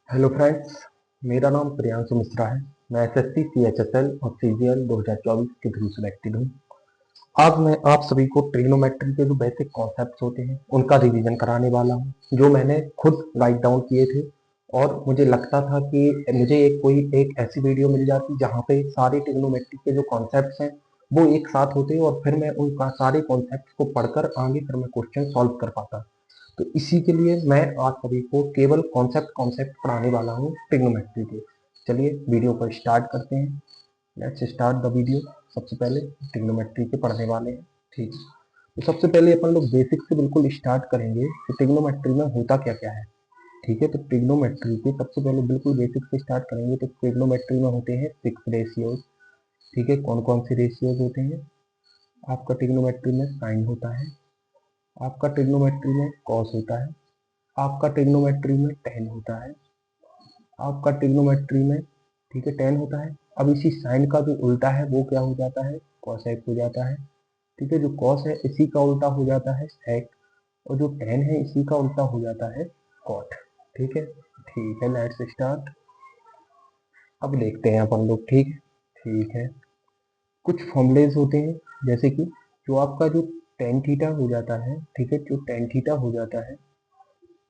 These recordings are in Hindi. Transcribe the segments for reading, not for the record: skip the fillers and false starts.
हेलो फ्रेंड्स, मेरा नाम प्रियांशु मिश्रा है। मैं एसएससी सीएचएसएल और सीजीएल 2024 के थ्रू सिलेक्टेड हूँ। आज मैं आप सभी को ट्रिग्नोमेट्री के जो बेसिक कॉन्सेप्ट्स होते हैं उनका रिवीजन कराने वाला हूँ, जो मैंने खुद राइट डाउन किए थे। और मुझे लगता था कि मुझे एक ऐसी वीडियो मिल जाती जहाँ पे सारे ट्रिग्नोमेट्री के जो कॉन्सेप्ट्स हैं वो एक साथ होते और फिर मैं उनका सारे कॉन्सेप्ट्स को पढ़कर आगे फिर मैं क्वेश्चन सॉल्व कर पाता। तो इसी के लिए मैं आज सभी को केवल कॉन्सेप्ट कॉन्सेप्ट पढ़ाने वाला हूँ ट्रिग्नोमेट्री के। चलिए वीडियो को स्टार्ट करते हैं। Let's start the video. सबसे पहले ट्रिग्नोमेट्री के पढ़ने वाले हैं, ठीक है। तो सबसे पहले अपन लोग बेसिक से बिल्कुल स्टार्ट करेंगे कि ट्रिग्नोमेट्री में होता क्या क्या है, ठीक है। तो ट्रिग्नोमेट्री के सबसे पहले बिल्कुल बेसिक से स्टार्ट करेंगे। तो ट्रिग्नोमेट्री में होते हैं 6 रेशियोज, ठीक है। कौन कौन से रेशियोज होते हैं? आपका ट्रिग्नोमेट्री में साइन होता है, आपका ट्रिग्नोमेट्री में कॉस होता है, आपका ट्रिग्नोमेट्री में टेन होता है, आपका ट्रिग्नोमेट्री में, ठीक है, टेन होता है। अब इसी साइन का जो उल्टा है वो क्या हो जाता है? कॉसेक हो जाता है, ठीक है। जो कॉस है इसी का उल्टा हो जाता है सेक, और जो टेन है इसी का उल्टा हो जाता है कॉट, ठीक है। ठीक है, लेट्स स्टार्ट। अब देखते हैं अपन लोग, ठीक है। ठीक है, कुछ फॉर्मूलेज होते हैं, जैसे कि जो आपका जो टेन थीटा हो जाता है, ठीक है, जो टेन थीटा हो जाता है,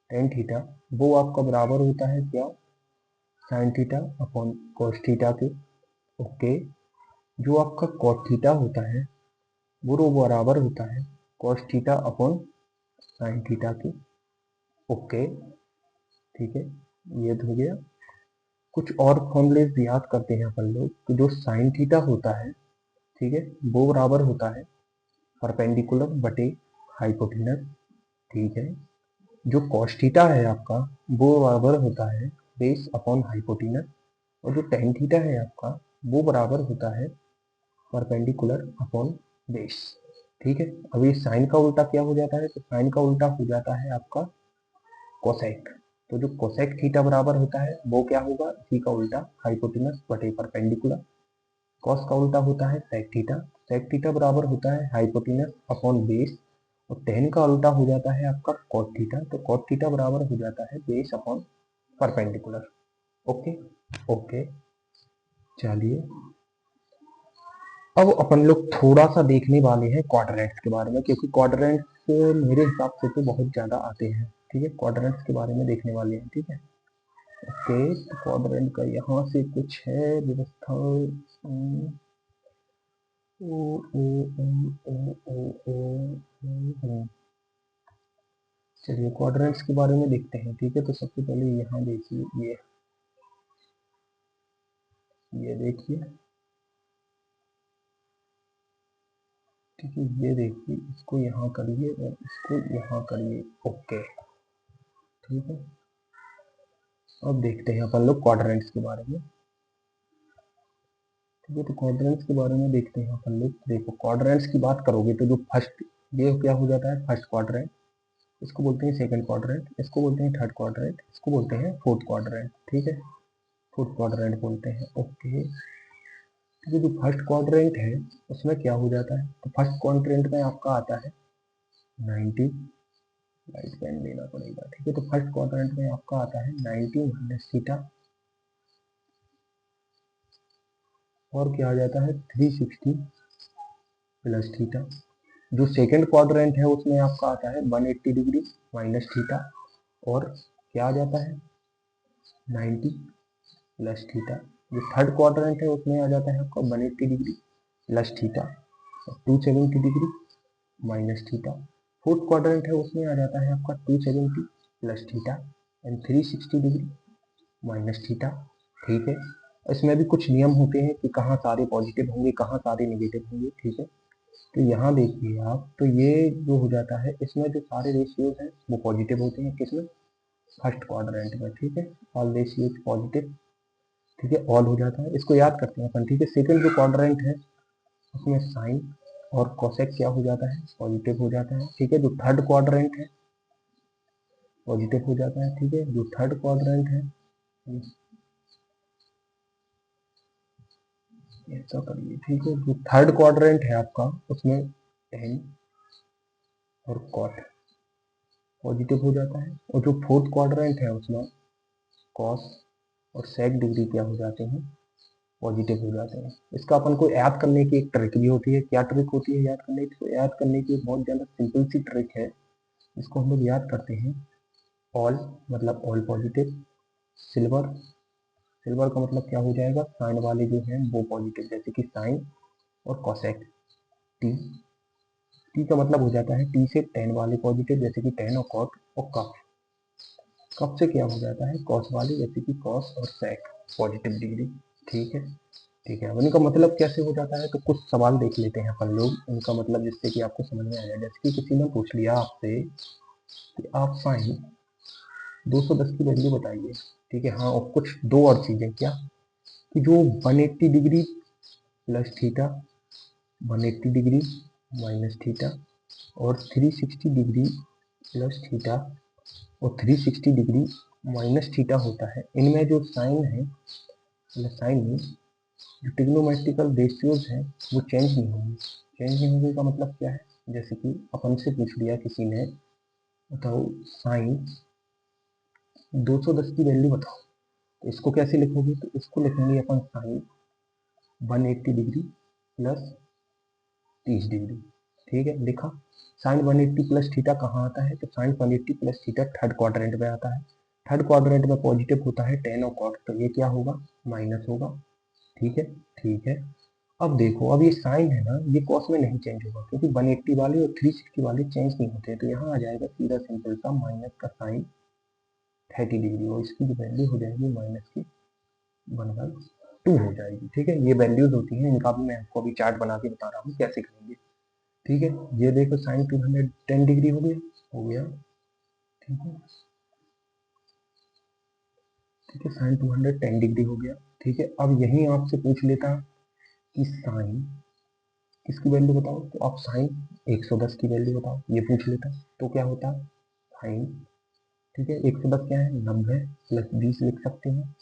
टेन थीटा वो आपका बराबर होता है क्या? Sine theta upon cos theta के, ओके। जो आपका कॉट थीटा होता है वो बराबर होता है cos theta upon sine theta के, ओके, ठीक है। ये तो हो गया। कुछ और फॉर्मूलेज याद करते हैं अपन लोग। तो जो साइन थीटा होता है, ठीक है, वो बराबर होता है परपेंडिकुलर बटे हाइपोटेनस, ठीक है। जो कॉस थीटा है आपका वो बराबर होता है बेस अपॉन हाइपोटेनस, और जो टेन थीटा है आपका वो बराबर होता है परपेंडिकुलर अपॉन बेस, ठीक है। अभी साइन का उल्टा क्या हो जाता है? तो साइन का उल्टा हो जाता है आपका कोसेक। तो जो कोसेक थीटा बराबर होता है वो क्या होगा? इसी का उल्टा हाइपोटेनस बटे परपेंडिकुलर। कॉस का उल्टा होता है सेक थीटा, सेक थीटा बराबर होता है हाइपोटेनस अपॉन बेस। और टेन का उल्टा हो जाता है आपका कॉट थीटा, तो कॉट थीटा बराबर हो जाता है base upon perpendicular, okay. Okay, चलिए अब अपन लोग थोड़ा सा देखने वाले हैं क्वाड्रेंट्स के बारे में, क्योंकि क्वाड्रेंट्स मेरे हिसाब से तो बहुत ज्यादा आते हैं, ठीक है। क्वाड्रेंट्स के बारे में देखने वाले हैं, ठीक है। ओके, तो क्वाड्रेंट का यहाँ से कुछ है व्यवस्था। ओ, ओ, ओ, ओ, ओ, ओ, चलिए क्वाड्रेंट्स के बारे में देखते हैं, ठीक है। तो सबसे पहले यहाँ देखिए, ये देखिए, ठीक है। ये देखिए, इसको यहाँ करिए और इसको यहाँ करिए, ओके, ठीक है। अब देखते हैं अपन लोग क्वाड्रेंट्स के बारे में, ठीक है। तो क्वाड्रेंट्स के बारे में देखते हैं अपन लोग। देखो, क्वाड्रेंट्स की बात करोगे तो जो फर्स्ट, ये क्या हो जाता है? फर्स्ट क्वाड्रेंट, इसको बोलते हैं सेकंड क्वाड्रेंट, इसको बोलते हैं थर्ड क्वाड्रेंट, इसको बोलते हैं फोर्थ क्वाड्रेंट, ठीक है। फोर्थ क्वाड्रेंट बोलते हैं, ओके। तो जो फर्स्ट क्वाड्रेंट है उसमें क्या हो जाता है? तो फर्स्ट क्वाड्रेंट में आपका आता है 90, लाइट पेन लेना पड़ेगा, ठीक है। तो फर्स्ट क्वाड्रेंट में आपका आता है 90 माइनस थीटा, और क्या आ जाता है 360 प्लस थीटा। जो सेकंड क्वाड्रेंट है उसमें आपका आता है 180 डिग्री माइनस थीटा, और क्या आ जाता है 90 प्लस थीटा। जो थर्ड क्वाड्रेंट है उसमें आ जाता है आपका 180 डिग्री प्लस थीटा और 270 degree minus theta. Fourth quadrant है उसमें आ जाता है आपका 270 plus theta and 360 degree minus theta, ठीक है। इसमें भी कुछ नियम होते हैं कि कहाँ सारे पॉजिटिव होंगे, कहाँ सारे नेगेटिव होंगे, ठीक है। तो यहाँ देखिए आप, तो ये जो हो जाता है इसमें जो सारे रेशियोज हैं वो पॉजिटिव होते हैं, किसमें? फर्स्ट क्वाड्रेंट में, ठीक है। ऑल रेशियोज पॉजिटिव, ठीक है, ऑल हो जाता है। इसको याद करते हैं अपन, ठीक है। सेकंड जो क्वाड्रेंट है उसमें साइन और कोसेक क्या हो जाता है? पॉजिटिव हो जाता है, ठीक है। जो थर्ड क्वाड्रेंट है पॉजिटिव हो जाता है, ठीक है। जो थर्ड क्वाड्रेंट है, ऐसा करिए, ठीक है। जो थर्ड क्वाड्रेंट है आपका उसमें टेन और कॉट पॉजिटिव हो जाता है, और जो फोर्थ क्वाड्रेंट है उसमें कॉस और सेक डिग्री क्या हो जाते हैं, पॉजिटिव हो जाते हैं। इसका अपन को याद करने की एक ट्रिक भी होती है। क्या ट्रिक होती है याद करने की? तो याद करने की एक बहुत ज़्यादा सिंपल सी ट्रिक है, इसको हम लोग याद करते हैं। ऑल मतलब ऑल पॉजिटिव, सिल्वर, सिल्वर का मतलब क्या हो जाएगा, साइन वाले जो हैं वो पॉजिटिव, जैसे कि साइन और कॉसेक। टी, टी का मतलब हो जाता है टी से टेन वाले पॉजिटिव, जैसे कि टेन और कॉट। और कफ, कफ से क्या हो जाता है, कॉस वाले, जैसे कि कॉस और सेक पॉजिटिव डिग्री। ठीक है, ठीक है। अब इनका मतलब कैसे हो जाता है, तो कुछ सवाल देख लेते हैं अपन लोग इनका मतलब, जिससे कि आपको समझ में आ जाए। जैसे कि किसी ने पूछ लिया आपसे कि आप साइन 210 की वैल्यू बताइए। ठीक है, हाँ, और कुछ दो और चीजें क्या, कि जो 180 degree plus theta, 180 degree minus theta और 360 डिग्री प्लस थीटा और 360 डिग्री माइनस थीटा होता है, इनमें जो साइन है, मतलब साइन में जो ट्रिग्नोमेट्रिकल रेशियोज हैं वो चेंज नहीं होंगे। चेंज नहीं होंगे का मतलब क्या है, जैसे कि अपन से पूछ लिया किसी ने, बताओ साइन 210 की वैल्यू बताओ, तो इसको कैसे लिखोगे, तो इसको लिखेंगे अपन साइन 180 डिग्री प्लस 30 डिग्री। ठीक है, लिखा। साइन 180 प्लस थीटा कहाँ आता है, तो sine 180 plus theta third quadrant में आता है। थर्ड क्वाड्रेंट में पॉजिटिव होता है टेन और कॉट, तो ये क्या होगा, माइनस होगा। ठीक है, ठीक है। अब देखो, अब ये साइन है ना, ये कॉस में नहीं चेंज होगा, क्योंकि 180 वाले और 360 वाले चेंज नहीं होते हैं, तो यहाँ आ जाएगा सीधा सिंपल सा माइनस का साइन 30 डिग्री, और इसकी जो वैल्यू हो जाएगी माइनस की 1/2 हो जाएगी। ठीक है, ये वैल्यूज होती हैं, इनका भी मैं आपको अभी चार्ट बना के बता रहा हूँ कैसे करेंगे। ठीक है, ये देखो साइन 210 डिग्री हो गया, हो गया। ठीक है, ठीक है, साइन 210 डिग्री हो गया। ठीक है, अब यही आपसे पूछ लेता कि साइन किसकी वैल्यू बताओ, तो आप साइन 110 की वैल्यू बताओ, ये पूछ लेता, तो क्या होता है साइन, ठीक है, 110 क्या है, 90 प्लस 20 लिख सकते हैं,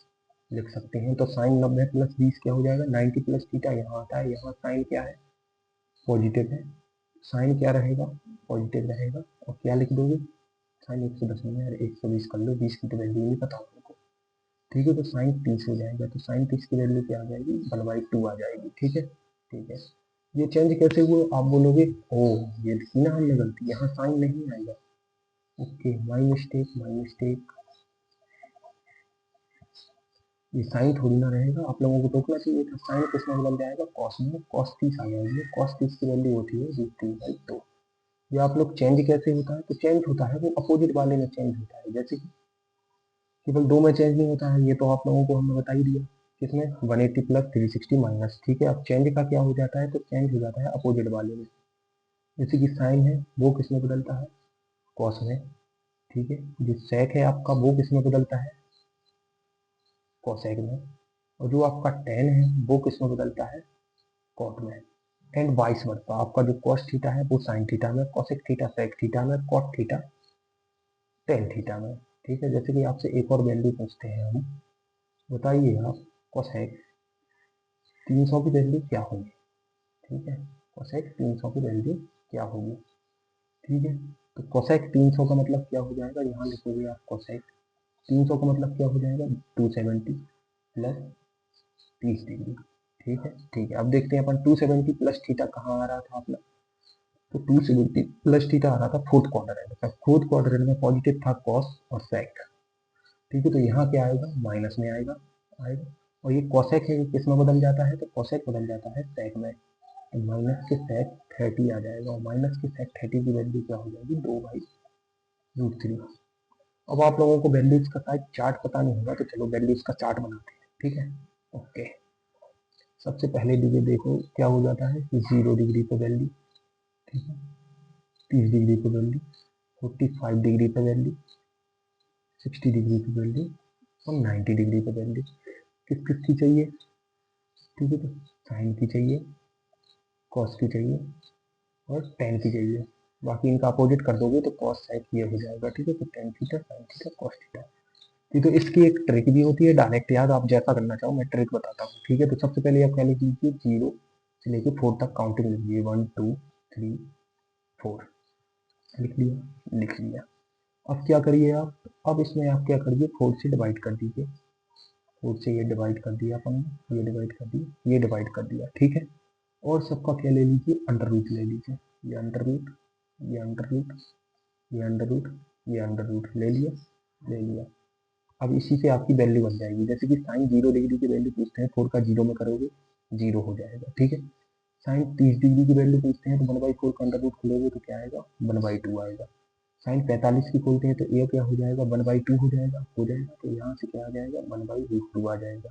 लिख सकते हैं। तो साइन 90 प्लस 20 क्या हो जाएगा, 90 प्लस थीटा यहाँ आता है, यहाँ साइन क्या है, पॉजिटिव है, साइन क्या रहेगा, पॉजिटिव रहेगा। और क्या लिख दोगे, साइन 110 नहीं है, 120 कर लो, 20 की तो वैल्यू नहीं पता आपको। ठीक है, तो साइन 30 हो जाएगा, तो साइन 30 की वैल्यू क्या आ जाएगी, 1/2 आ जाएगी। ठीक है, ठीक है। ये चेंज कैसे हुए, आप बोलोगे ओ ये लिखी ना हमने गलती, यहाँ साइन नहीं आएगा। Okay, my mistake, my mistake. ये साइन थोड़ी ना रहेगा, आप लोगों को टोकना चाहिए था, साइन किसमें बदल जाएगा, कॉस में, cos 30 आ जाएगी। cos 30 की वैल्यू होती है √3/2। ये आप लोग चेंज कैसे होता है, तो चेंज होता है वो अपोजिट वाले में चेंज होता है, जैसे कि केवल दो में चेंज नहीं होता है, ये तो आप लोगों को हमने बता ही दिया। किसमें, 180 प्लस 360 माइनस। ठीक है, अब चेंज का क्या हो जाता है, तो चेंज हो जाता है अपोजिट वाले में, जैसे कि साइन है वो किसमें बदलता है, कॉस में। ठीक है, जो सेक है आपका वो किसमें बदलता है, कोसेक में। और जो आपका टेन है वो किसमें बदलता है, कॉट में। एंड वाइस वर्सा, आपका जो कॉस थीटा है वो साइन थीटा में, कॉसेक थीटा सेक थीटा में, कॉट थीटा टेन थीटा में। ठीक है, जैसे कि आपसे एक और वैल्यू पूछते हैं हम, बताइए आप कोसेक 300 की वैल्यू क्या होगी। ठीक है, कोसेक 300 की वैल्यू क्या होगी। ठीक है, तो कोसेक 300 का मतलब क्या हो जाएगा, यहाँ लिखोगे आप कोसेक 300 का मतलब क्या हो जाएगा, 270 प्लस 30 डिग्री। ठीक है, ठीक है। अब देखते हैं अपन 270 प्लस थीटा कहाँ आ रहा था अपना, तो 270 प्लस थीटा आ रहा था फोर्थ क्वाड्रेंट में, फोर्थ क्वाड्रेंट में पॉजिटिव था कॉस और सेक। ठीक है, तो यहाँ क्या आएगा, माइनस में आएगा, आएगा। और ये कॉसेक है, किस में बदल जाता है, तो कॉसेक बदल जाता है सेक में, तो माइनस के सेक 30 आ जाएगा, और माइनस के सेक 30 की वैल्यू क्या हो जाएगी, 2/√3। अब आप लोगों को वैल्यूज का शायद चार्ट पता नहीं होगा, तो चलो वैल्यूज का चार्ट बनाते हैं। ठीक है, ओके। सबसे पहले डिग्री देखो क्या हो जाता है, 0 डिग्री पे वैल्यू, ठीक है, 30 डिग्री पे वैल्यू, 45 डिग्री पे वैल्यू, 60 डिग्री पे वैल्यू और 90 डिग्री पे वैल्यू। किस किस की चाहिए, ठीक है, तो साइन की चाहिए, कॉस की चाहिए और टेन की चाहिए। बाकी इनका अपोजिट कर दोगे तो कॉस साइन ये हो जाएगा। ठीक है, तो tan theta sine theta cos theta. ठीक है, तो इसकी एक ट्रिक भी होती है, डायरेक्ट याद आप जैसा करना चाहो, मैं ट्रिक बताता हूँ। ठीक है, तो सबसे पहले आप क्या लिख लीजिए, 0 से लेके 4 तक काउंटिंग लीजिए, 1 2 3 4, लिख लिया, लिख लिया। अब क्या करिए आप, अब इसमें आप क्या करिए, 4 से डिवाइड कर दीजिए। 4 से ये डिवाइड कर दिया अपन ने, ये डिवाइड कर दिया, ये डिवाइड कर दिया, ठीक है। और सबका क्या ले लीजिए, अंडर रूट ले लीजिए। ये अंडर रूट, ये अंडर रूट, ये अंडर रूट, ये अंडर रूट ले लिया, ले लिया। अब इसी से आपकी वैल्यू बन जाएगी, जैसे कि साइन 0 डिग्री की वैल्यू पूछते हैं, 4 का 0 में करोगे 0 हो जाएगा, ठीक है। साइन 30 डिग्री की वैल्यू पूछते हैं तो 1/4 का अंडर रूट खोलोगे तो क्या आएगा, 1/2 आएगा। साइन 45 की खोलते हैं तो ये क्या हो जाएगा, 1/2 हो जाएगा, हो जाएगा। तो यहाँ से क्या आ जाएगा, 1/√2 आ जाएगा,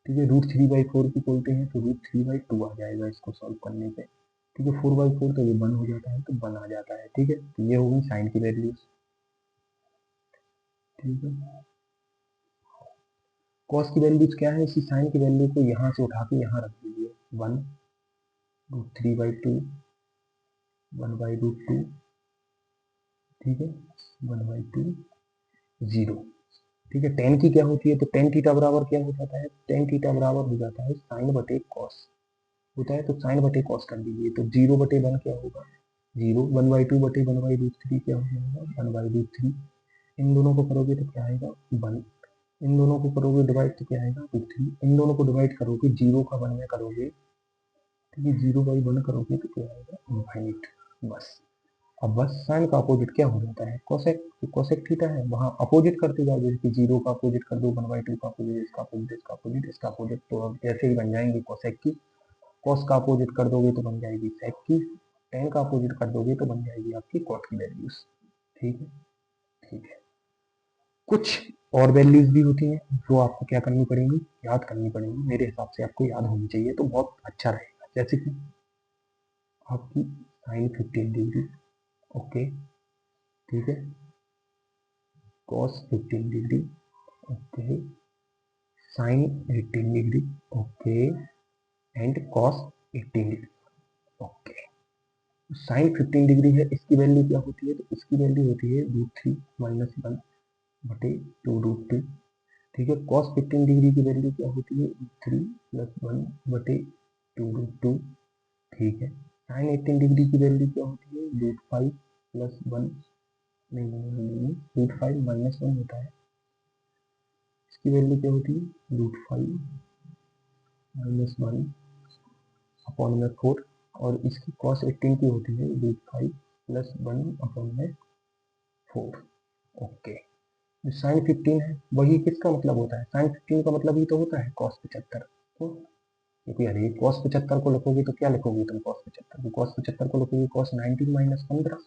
ठीक है। √3/4 की खोलते हैं तो √3/2 आ जाएगा इसको सॉल्व करने पे, ठीक है। 4/4 तो ये 1 हो जाता है, तो 1 आ जाता है, ठीक है। तो ये होगी साइन की वैल्यू, ठीक है। कॉस की वैल्यूज क्या है, इसी साइन की वैल्यू को यहाँ से उठा के यहाँ रख दीजिए, 1 √3/2, 1/√2, ठीक है, 1/2, 0, ठीक है। टेन की क्या होती है, तो टेन थीटा बराबर क्या हो जाता है, टेन थीटा बराबर हो जाता है साइन बटे कॉस होता है, तो साइन बटे कॉस कर दीजिए। तो 0/1 क्या होगा, 0, 1/2 बटे 1/√3 क्या हो जाएगा, 1/√3। इन दोनों को करोगे तो क्या आएगा, 1। इन दोनों को करोगे डिवाइड तो क्या आएगा, √3। इन दोनों को डिवाइड करोगे, 0 का 1 में करोगे, ठीक है, 0/1 करोगे तो क्या आएगा, इनफाइनिट, बस। अब बस साइन का अपोजिट क्या हो जाता है, कोसेक। तो कोसेक थीटा है, वहां अपोजिट करते जाओ, जैसे कि 0 का अपोजिट कर दो, 1/2 का अपोजिट, इसका अपोजिट, इसका अपोजिट, इसका अपोजिट, तो अब ऐसे ही बन जाएंगे कोसेक की। कॉस का अपोजिट कर दोगे तो बन जाएगी सेक की, टेन का अपोजिट कर दोगे तो बन जाएगी आपकी कॉट की वैल्यूज, ठीक है, ठीक है। कुछ और वैल्यूज भी होती हैं जो आपको क्या करनी पड़ेंगी, याद करनी पड़ेंगी, मेरे हिसाब से आपको याद होनी चाहिए तो बहुत अच्छा रहेगा। जैसे कि आपकी साइन 15 डिग्री, ओके, ठीक है, cos 15 degree, okay, sine 18 degree, okay, and cos 18 degree, okay. Sine 15 degree है, इसकी वैल्यू क्या होती है, तो इसकी वैल्यू होती है √3 - 1 बटे 2√2, ठीक है। कॉस 15 डिग्री की वैल्यू क्या होती है, 3 + 1 बटे 2√2, ठीक है। साइन 18 डिग्री की वैल्यू क्या होती है, √5 + 1, नहीं नहीं नहीं नहीं, √5 - 1 होता है, इसकी वैल्यू क्या होती है, √5 - 1 अपॉन में 4, और इसकी कॉस 18 की होती है √5 + 1 अपॉन में 4, ओके। साइन 15 है, वही किसका मतलब होता है, साइन 15 का मतलब ही तो होता है cos 75, तो क्योंकि अरे cos 75 को लिखोगे तो क्या लिखोगे तुम, cos 75 को, cos 75 को लिखोगे cos 19 - 15,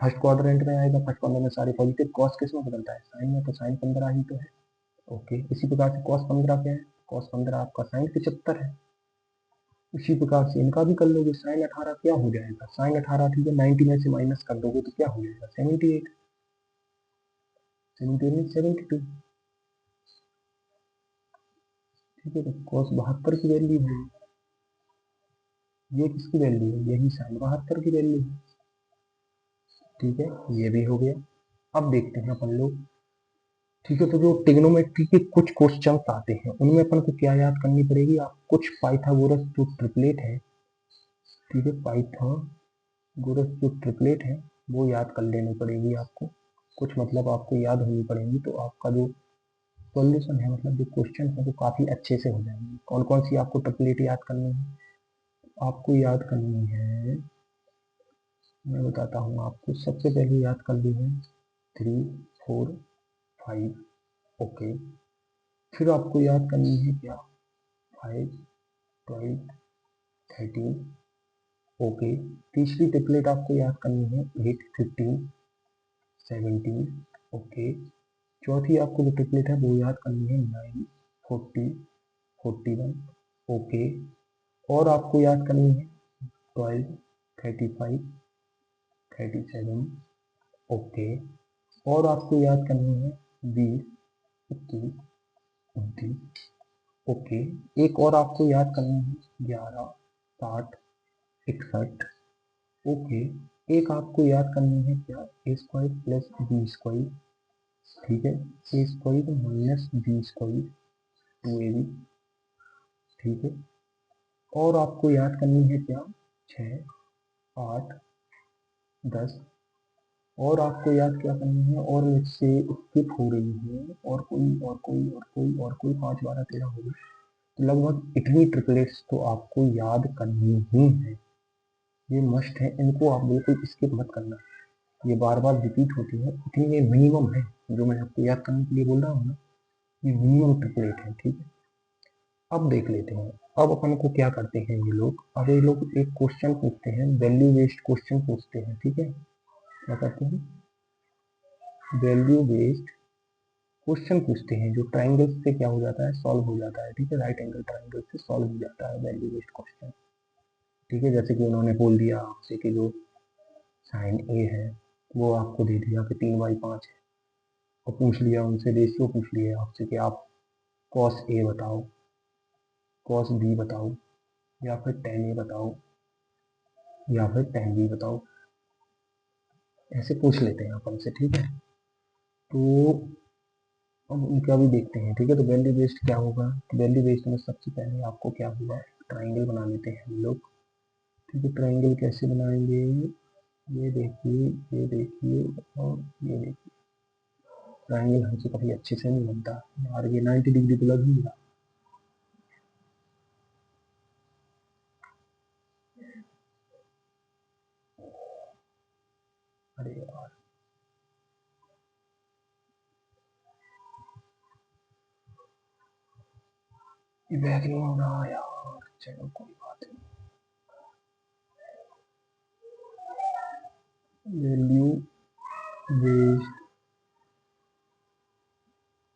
फर्स्ट क्वाड्रेंट में आएगा, फर्स्ट कॉर्नर में सारे पॉजिटिव, cos किस में बदलता है, साइन में, तो साइन 15 ही तो है, ओके। इसी प्रकार से cos 15 क्या है, cos 15 आपका साइन 75 है। इसी प्रकार से इनका भी कर लोगे, साइन 18 क्या हो जाएगा, साइन 18, ठीक है, 90 में से माइनस कर दोगे तो क्या हो जाएगा, 78, 78 72, ठीक है। तो cos 72 की वैल्यू है, ये किसकी वैल्यू है, यही साइन 72 की वैल्यू है, ठीक है। ये भी हो गया। अब देखते हैं अपन लोग, ठीक है। तो जो ट्रिग्नोमेट्री के कुछ क्वेश्चंस आते हैं उनमें अपन को क्या याद करनी पड़ेगी, आप कुछ पाइथागोरस जो ट्रिपलेट है, ठीक है, पाइथागोरस जो ट्रिपलेट है वो याद कर लेनी पड़ेगी आपको, कुछ मतलब आपको याद होनी पड़ेगी, तो आपका जो सॉल्यूशन है, मतलब जो क्वेश्चन है वो काफी अच्छे से हो जाएंगे। कौन कौन सी आपको ट्रिपलेट याद करनी है, आपको याद करनी है, मैं बताता हूँ आपको। सबसे पहले याद कर ली है 3, 4, 5, ओके। फिर आपको याद करनी है क्या, 5, 12, 13, ओके। तीसरी ट्रिपलेट आपको याद करनी है 8, 15, 17, ओके। चौथी आपको जो ट्रिपलेट है वो याद करनी है 9, 40, 41, ओके। और आपको याद करनी है 12, 35, 37, ओके। और आपको याद करनी है 20, 21, 29, ओके। एक और आपको याद करनी है 11, 60, 61, ओके। एक आपको याद करनी है क्या, a² + b², ठीक है, a² - b², 2ab, ठीक है। और आपको याद करनी है क्या, 6, 8, 10, और आपको याद क्या करनी है, और मुझसे स्किप हो रही है, और कोई 5 12 13 हो गई, तो लगभग इतनी ट्रिपलेट्स तो आपको याद करनी ही है, ये मस्ट है, इनको आप बिल्कुल स्किप मत करना। ये बार बार रिपीट होती है, इतनी ये मिनिमम है जो मैं आपको याद करने के लिए बोल रहा हूँ ना, ये मिनिमम ट्रिपलेट है, ठीक है। अब देख लेते हैं, अब अपन को क्या करते हैं ये लोग, अब ये लोग एक क्वेश्चन पूछते हैं, वैल्यू बेस्ड क्वेश्चन पूछते हैं, ठीक है। क्या करते हैं, वैल्यू बेस्ड क्वेश्चन पूछते हैं, जो ट्राइंगल से क्या हो जाता है, सॉल्व हो जाता है, ठीक है, राइट एंगल ट्राइंगल से सॉल्व हो जाता है वैल्यू बेस्ड क्वेश्चन, ठीक है। जैसे कि उन्होंने बोल दिया आपसे कि जो साइन ए है वो आपको दे दिया कि 3/5 है, और पूछ लिया उनसे, रेशियो पूछ लिया आपसे कि आप कॉस ए बताओ, कॉस बी बताओ, या फिर टेन ए बताओ, या फिर टेन बी बताओ, ऐसे पूछ लेते हैं अपन से, ठीक है। तो अब उनका भी देखते हैं, ठीक है। तो वैल्यू बेस्ड क्या होगा, वैल्यू बेस्ड में सबसे पहले आपको क्या होगा, ट्राइंगल बना लेते हैं हम लोग, ठीक है। ट्राइंगल कैसे बनाएंगे, ये देखिए, ये देखिए, और ये देखिए, ट्राइंगल हमसे कभी अच्छे से नहीं बनता यार, ये 90 डिग्री तो लग ही रहा। अरे यार, ये बैग नहीं हो रहा यार, चलो कोई बात नहीं। वैल्यू बेस्ड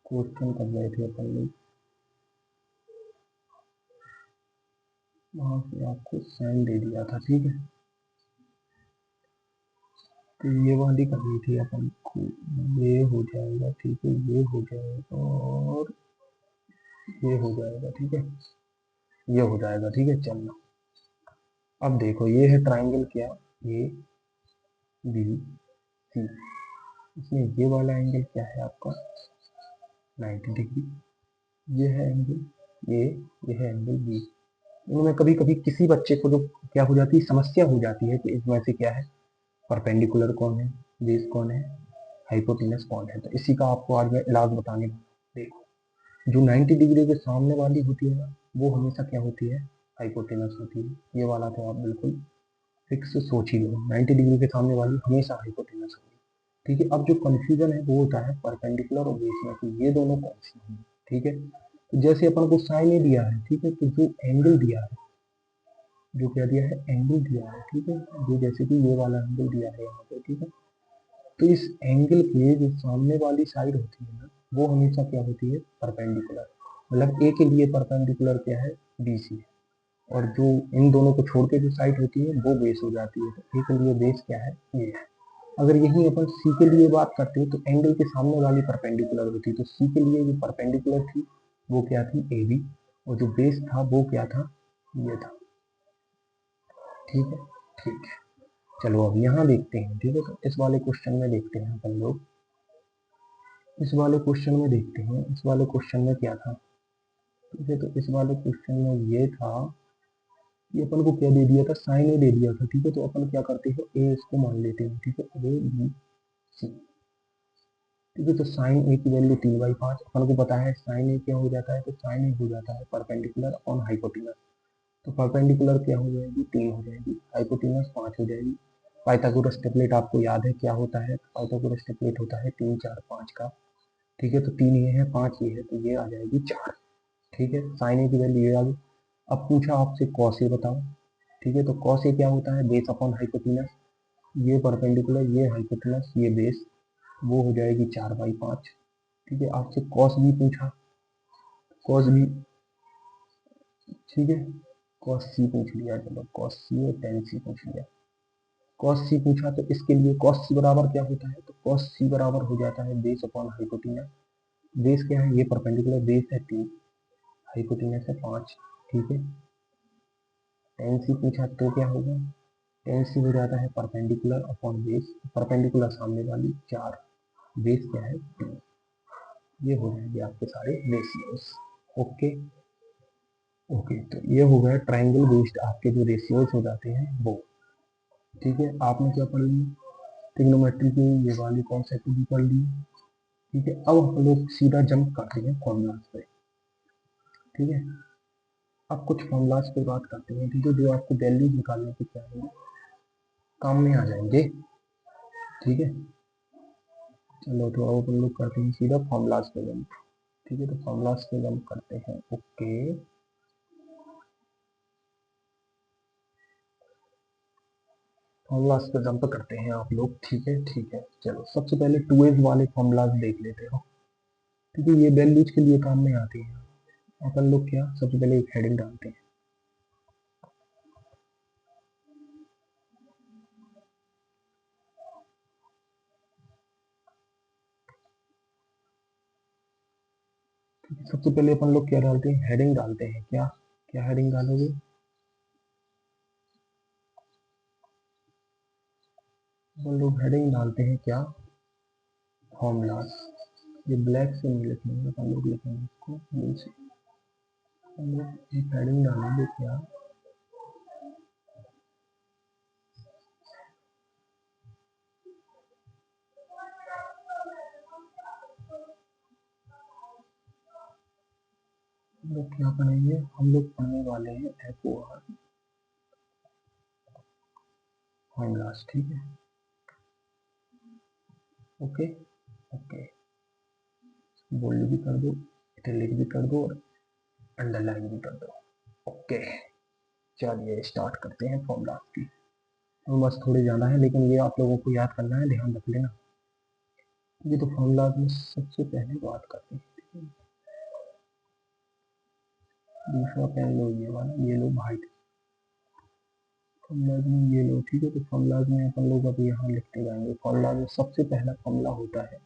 क्वेश्चन कर रहे थे अपन लोग, वहां पे आपको साइन दे दिया था, ठीक है। तो ये वाली करनी थी अपन को, ये हो जाएगा, ठीक है, ये हो जाएगा, और ये हो जाएगा, ठीक है, ये हो जाएगा, ठीक है। चलना, अब देखो, ये है ट्राइंगल क्या, ए बी सी, इसमें ये वाला एंगल क्या है आपका, 90 डिग्री, ये है एंगल ए, ये है एंगल बी। इनमें कभी कभी किसी बच्चे को जो क्या हो जाती है, समस्या हो जाती है कि इसमें से क्या है, परपेंडिकुलर कौन है, बेस कौन है, हाइपोटेनस कौन है। तो इसी का आपको आज मैं इलाज बताने वाला हूं। देखो, जो 90 डिग्री के सामने वाली होती है ना, वो हमेशा क्या होती है, हाइपोटेनस होती है। ये वाला तो आप बिल्कुल फिक्स सोच ही लो, 90 डिग्री के सामने वाली हमेशा हाइपोटेनस होगी, ठीक है। अब जो कंफ्यूजन है वो होता है परपेंडिकुलर और बेस में, कि ये दोनों कौन सी हैं, ठीक है। तो जैसे अपन को साइन ए दिया है, ठीक है, तो जो एंगल दिया है, जो क्या दिया है, एंगल दिया है, ठीक है, ये जैसे कि ये वाला एंगल दिया है यहाँ पे, ठीक है। तो इस एंगल के जो सामने वाली साइड होती है ना, वो हमेशा क्या होती है, परपेंडिकुलर, मतलब ए के लिए परपेंडिकुलर क्या है, बी सी है, और जो इन दोनों को छोड़ के जो साइड होती है वो बेस हो जाती है। तो ए के लिए बेस क्या है, ये है। अगर यही अपन सी के लिए बात करते हैं, तो एंगल के सामने वाली परपेंडिकुलर होती है, तो सी के लिए जो परपेंडिकुलर थी वो क्या थी, ए बी, और जो बेस था वो क्या था, ये था, ठीक है। ठीक है, चलो अब यहाँ देखते हैं, ठीक है। तो इस वाले क्वेश्चन में देखते हैं अपन लोग, इस वाले क्वेश्चन में देखते हैं, इस वाले क्वेश्चन में क्या था, ठीक है। तो इस वाले क्वेश्चन में ये था कि अपन को क्या दे दिया था, साइन ए दे दिया था, ठीक है। तो अपन क्या करते हैं, ए इसको मान लेते हैं, ठीक है, ए बी सी, ठीक है। तो साइन ए की वैल्यू 3/5, अपन को पता है साइन ए क्या हो जाता है, तो साइन ए हो जाता है परपेंडिकुलर अपॉन हाइपोटेनस। तो परपेंडिकुलर क्या हो जाएगी, 3 हो जाएगी, हाइपोटेनस 5 हो जाएगी। पाइथागोरस ट्रिपलेट आपको याद है क्या होता है, पाइथागोरस ट्रिपलेट होता है 3 4 5 का, ठीक है। तो 3 ये है, 5 ये है, तो ये आ जाएगी 4, ठीक है। साइन ए की वैल्यू ये आ गई। अब पूछा आपसे कॉस ए बताओ, ठीक है। तो कॉस ए क्या होता है, बेस अपॉन हाइपोटेनस, ये परपेंडिकुलर, ये हाइपोटेनस, ये बेस, वो हो जाएगी 4/5, ठीक है। आपसे कॉस बी पूछा, कॉस बी, ठीक है, कॉस सी पूछ लिया, चलो कॉस सी और टेन सी पूछ लिया। कॉस सी पूछा तो इसके लिए कॉस सी बराबर क्या होता है, तो कॉस सी बराबर हो जाता है बेस अपॉन हाइपोटेनस। बेस क्या है, ये परपेंडिकुलर, बेस है 3, हाइपोटेनस है 5, ठीक है। टेन सी पूछा तो क्या होगा, टेन सी हो जाता है परपेंडिकुलर अपॉन बेस, परपेंडिकुलर सामने वाली 4, बेस क्या है 3, ये हो जाएंगे आपके सारे रेशियोज। ओके, ओके, तो ये हो गया ट्राइंगल बेस्ड आपके जो रेशियोज हो जाते हैं वो, ठीक है। आपने क्या पढ़ लिया, ट्रिग्नोमेट्री की ये वाली कॉन्सेप्ट भी कर ली। ठीक है, अब हम लोग सीधा जंप करते हैं फॉर्मूलाज पे। ठीक है, अब कुछ फॉर्मूलाज पे बात करते हैं, ठीक है, जो आपको वैल्यूज निकालने के क्या है काम में आ जाएंगे। ठीक है, चलो तो अब हम लोग करते हैं सीधा फॉर्मूलाज पे जंप। ठीक है, तो फॉर्मूलाज पे जंप करते हैं। ओके, फॉर्मूलाज पे जंप करते हैं आप लोग। ठीक है, ठीक है, चलो सबसे पहले टू एज वाले फॉर्मूलाज देख लेते हो। ठीक है, ये वैल्यूज के लिए काम में आती है। अपन लोग क्या सबसे पहले एक हेडिंग डालते हैं। सबसे पहले अपन लोग क्या डालते हैं, हेडिंग डालते हैं। क्या क्या हेडिंग डालोगे, अपन लोग हेडिंग डालते हैं क्या, फॉर्मूलाज। ये ब्लैक से नहीं लिखेंगे, अपन लोग लिखेंगे इसको ब्लू से। हम लोग एक हेडिंग डालेंगे क्या, हम लोग क्या पढ़ेंगे, हम लोग पढ़ने वाले हैं FOR फॉर्मूलाज। ठीक है, ओके ओके, बोल्ड भी कर दो, इटैलिक भी कर दो और अंडरलाइन भी कर दो। ओके, चलिए स्टार्ट करते हैं फॉर्मूलाज की। तो बस थोड़े ज़्यादा है लेकिन ये आप लोगों को याद करना है, ध्यान रख लेना। ये तो फॉर्मूलाज में सबसे पहले बात करते हैं। दूसरा पेन लो, ये वाला ये लो भाई, फॉर्मूलाज में ये लो। ठीक है, तो फॉर्मूलाज में अपन लोग अभी यहाँ लिखते जाएंगे। फॉर्मूलाज में सबसे पहला फॉर्मूला होता है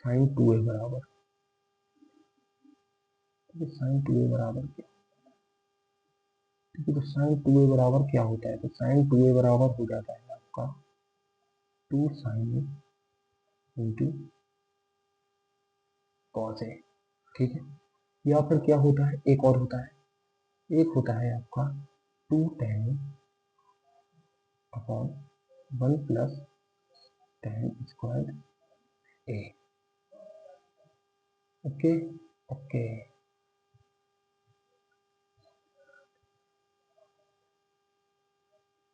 साइन 2a बराबर। ठीक है, साइन 2a बराबर क्या, ठीक है, तो साइन 2a बराबर क्या होता है, तो साइन 2a बराबर हो जाता है आपका 2 साइन ए इंटू कॉस ए। ठीक है, या फिर क्या होता है, एक और होता है, एक होता है आपका 2 tan upon 1 plus tan square A. Okay okay,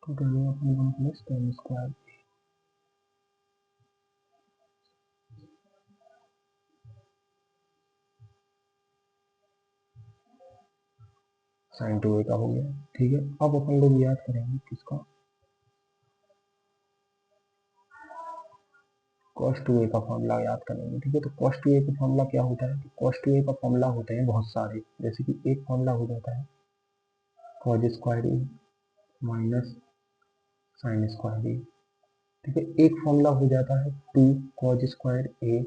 तो double upon 1 plus tan square sine 2a का हो गया। ठीक है, अब अपन लोग याद करेंगे किसका, cos 2a का फॉर्मूला याद करेंगे। ठीक है, तो cos 2a का फॉर्मूला क्या होता है, तो cos 2a का फॉर्मूला होते हैं बहुत सारे, जैसे कि एक फॉर्मूला हो जाता है cos स्क्वायर ए माइनस साइन स्क्वायर ए। ठीक है, एक फॉर्मूला हो जाता है 2 cos स्क्वायर ए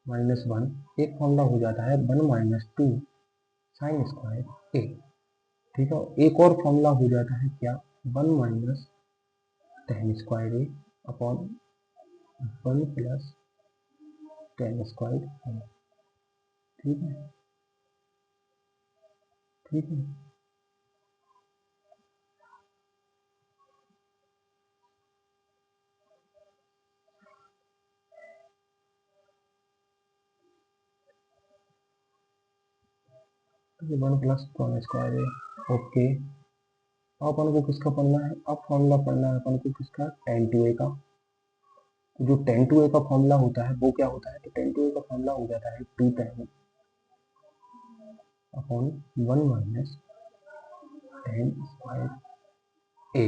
माइनस 1। एक फॉर्मूला हो जाता है 1 माइनस 2 साइन स्क्वायर ए। ठीक है, एक और फॉर्मूला हो जाता है क्या, 1 माइनस tan स्क्वायर ए अपॉन 1 प्लस tan स्क्वायर ए। ठीक है, ठीक है, तो 1 plus tan square A. Okay, अब अपन को किसका पढ़ना है, अब फॉर्मूला पढ़ना है अपन को किसका, tan 2a का। तो जो tan 2a का फॉर्मूला होता है वो क्या होता है, तो tan 2a का फॉर्मूला हो जाता है 2 tan upon 1 minus tan square A.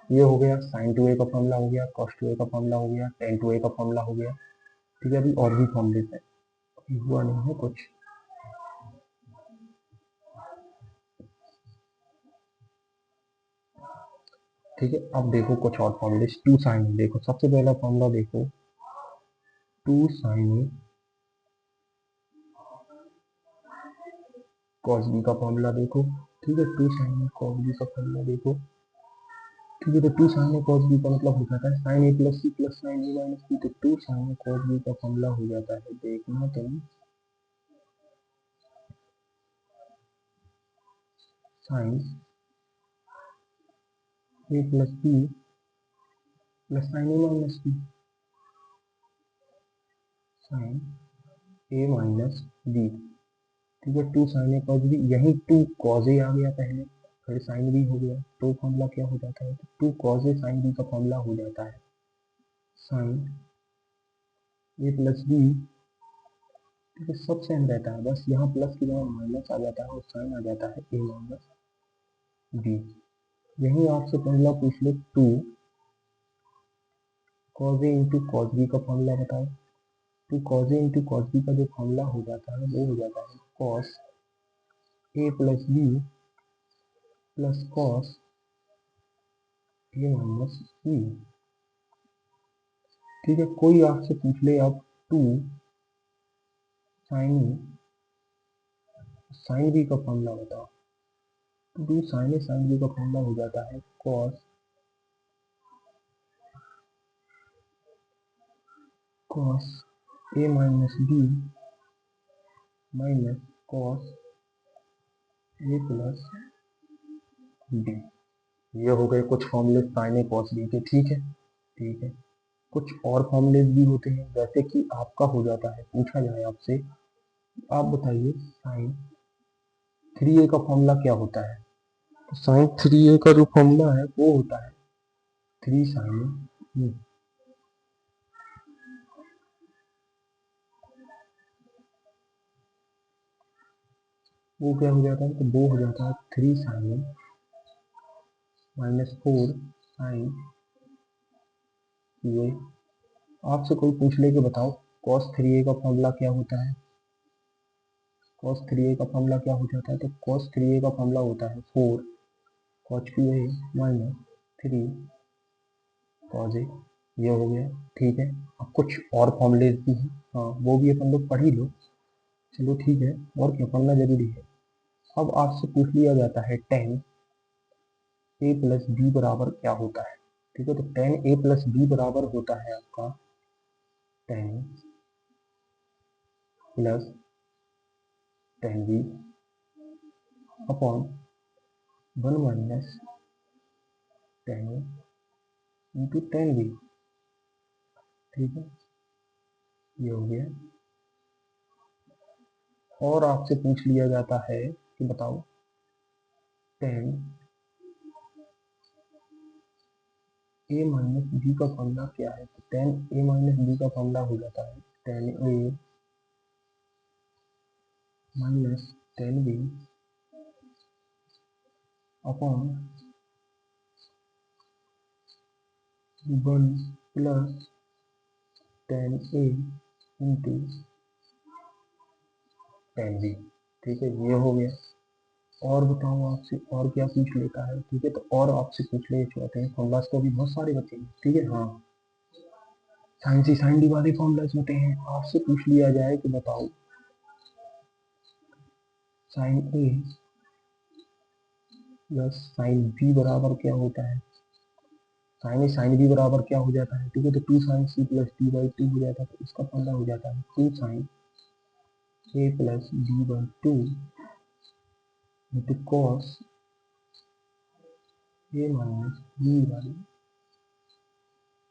ये हो गया sin 2a का फॉर्मूला हो गया, cos 2a का फॉर्मूला हो गया, tan 2a का फॉर्मूला हो गया। ठीक है, अभी और भी फॉर्मूले है, हुआ नहीं है कुछ। ठीक है, अब देखो कुछ और फॉर्मूले, 2 sin, देखो सबसे पहला फॉर्मूला देखो 2 sin cos b का फॉर्मूला देखो। ठीक है, 2 sin cos b का फॉर्मूला देखो। ठीक है, तो 2 sin cos b का मतलब हो जाता है sin a plus c plus sin b minus b। तो 2 sin cos b का फॉर्मूला हो जाता है, देखना तुम, sin a प्लस b plus sine A minus B, sine A minus B. ठीक है, two sine A cos B, यही टू कॉज ए आ गया पहले, फिर साइन बी हो गया, तो फॉर्मूला क्या हो जाता है, two cos A sine B का फॉर्मूला हो जाता है साइन ए प्लस बी। ठीक है, सब सेम रहता है, बस यहाँ प्लस की जगह माइनस आ जाता है और साइन आ जाता है ए माइनस बी। यही आपसे पहला पूछ लो, two cos A into cos B का फॉर्मूला बताओ। Two cos A into cos B का जो फॉर्मूला हो जाता है वो हो जाता है cos A plus B plus cos A minus B. ठीक है, कोई आपसे पूछ ले अब टू साइन साइन बी का फॉर्मूला बताओ, तो टू साइन बी का फॉर्मूला हो जाता है cos A minus B minus cos A plus B. ये हो गए कुछ फॉर्मूले साइन ए कॉस बी के। ठीक है, ठीक है, कुछ और फॉर्मूले भी होते हैं, जैसे कि आपका हो जाता है, पूछा जाए आपसे, आप बताइए साइन थ्री ए का फॉर्मूला क्या होता है। तो साइन थ्री ए का जो फॉर्मूला है वो होता है थ्री साइन ए। वो क्या हो जाता है, तो वो हो जाता है three sine minus four sine A. आपसे कोई पूछ ले कि बताओ कॉस थ्री ए का फॉर्मूला क्या होता है, कॉस थ्री ए का फॉर्मूला क्या हो जाता है, तो कॉस थ्री ए का फॉर्मूला होता है four cos cube A minus three cos A. ये हो गया। ठीक है, अब कुछ और फॉर्मूले भी हैं, हाँ वो भी अपन लोग पढ़ ही लो। चलो ठीक है, और क्या पढ़ना जरूरी है। अब आपसे पूछ लिया जाता है टेन ए प्लस बी बराबर क्या होता है। ठीक है, तो टेन ए प्लस बी बराबर होता है आपका tan plus tan B upon one minus tan A into tan B. ठीक है, ये हो गया। और आपसे पूछ लिया जाता है कि बताओ टेन ए माइनस बी का फॉर्मूला क्या है, तो टेन ए माइनस बी का फॉर्मूला हो जाता है tan A minus tan B upon one plus tan A into tan B. ठीक है, ये हो गया। और बताओ आपसे और क्या पूछ लेता है। ठीक है, तो और आपसे पूछ ले चाहते हैं फॉर्मूलाज तो अभी बहुत सारे बचे हैं। ठीक है, हाँ साइन सी साइन डी वाले फॉर्मूलाज होते हैं। आपसे पूछ लिया जाए कि बताओ sine A plus sine B बराबर क्या होता है। साइन ए साइन बी बराबर क्या हो जाता है। ठीक है, तो two sine C plus D by two हो जाता है, तो इसका फॉर्मूला हो जाता है two sine A plus D by two into cos A minus B by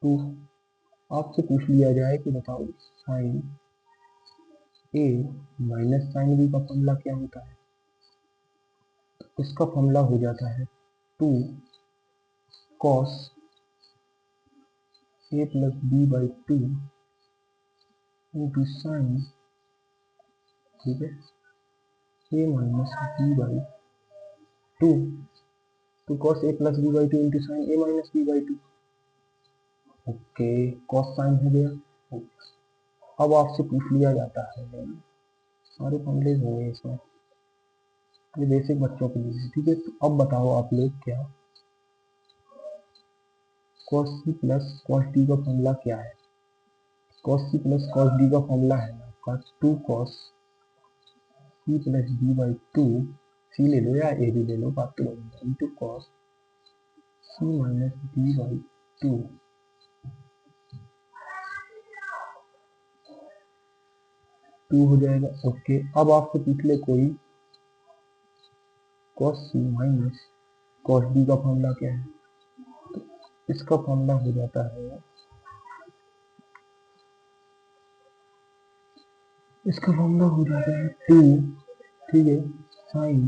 two. आपसे पूछ लिया जाए कि बताओ sine A minus sine B का फॉर्मूला क्या होता है। इसका फॉर्मूला हो जाता है two cos A plus B by two into sine, ठीक है, A minus B by two, two cos A plus B by two into sine A minus B by two. Okay, cos sine हो गया। अब आपसे पूछ लिया जाता है, सारे फॉर्मूले होंगे इसमें, ये बेसिक बच्चों के लिए। ठीक है, तो अब बताओ आप लोग क्या cos C plus cos D का फॉर्मूला क्या है। Cos C plus cos D का फॉर्मूला है आपका two cos C plus D by two, C ले लो या ए भी ले लो, बात तो बनेगा, into cos C minus D by two. Two हो जाएगा। ओके, अब आपसे पूछ ले कोई cos C minus cos D का फॉर्मूला क्या है। इसका फॉर्मूला हो जाता है, इसका फॉर्मूला हो जाता है 2, ठीक है, साइन